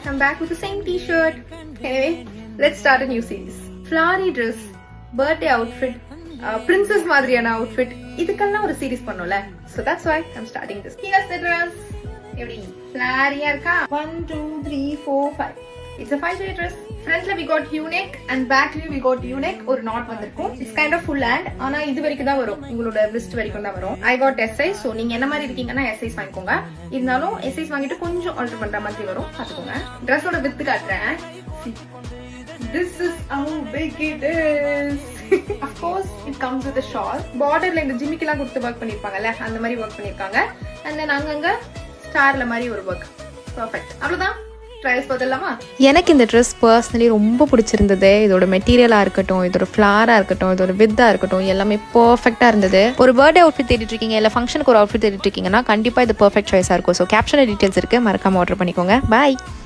I'm back with the same t-shirt. Anyway, let's start a new series. Flowery dress, birthday outfit, princess மாதிரியான outfit. இதுக்கெல்லாம் ஒரு series பண்ணோம்ல. So that's why I'm starting this. Here's the dress. எப்படி flowery-ஆ இருக்கா? 1, 2, 3, 4, 5. It's a 5-way dress. Frontல we got U-neck and backல we got U-neck. ஒரு knot வந்திருக்கும். It's kind of full hand. ஆனா இது வரைக்கும் தான் வரும். உங்களோட wrist வரைக்கும் தான் வரும். I got S size. So நீங்க என்ன மாதிரி இருக்கீங்கன்னா S size வாங்கிக்கோங்க. இருந்தாலும் S size வாங்கிட்டு கொஞ்சம் alter பண்ற மாதிரி வரும். பாத்துக்கோங்க. Dress-ஓட width காட்டுறேன். This is how big it is. Of course, it comes with a shawl. Borderல இந்த ஜிமிக்கெல்லாம் கொடுத்து work பண்ணிருப்பாங்கல்ல, அந்த மாதிரி work பண்ணிருக்காங்க. And then அங்கங்க ஸ்டார்ல மாதிரி ஒரு work. Perfect. அவ்வளவுதான். எனக்கு இந்த ட்ரெஸ் பர்சனலி ரொம்ப பிடிச்சிருந்தது. இதோட மெட்டீரியலாக இருக்கட்டும், இதோட ஃப்ளாராக இருக்கட்டும், இதோட வித்தாக இருக்கட்டும், எல்லாமே பர்ஃபெக்டாக இருந்தது. ஒரு பர்த்டே அவுட்ஃபிட் தேடிட்டு இருக்கீங்க, இல்லை ஃபங்க்ஷனுக்கு ஒரு அவுட்ஃபிட் தேடிட்டு இருக்கீங்கன்னா கண்டிப்பாக இது பர்ஃபெக்ட் சாய்ஸாக இருக்கும். ஸோ கேப்ஷன் டீட்டெயில்ஸ் இருக்குது, மறக்காமல் ஆர்டர் பண்ணிக்கோங்க. பாய்.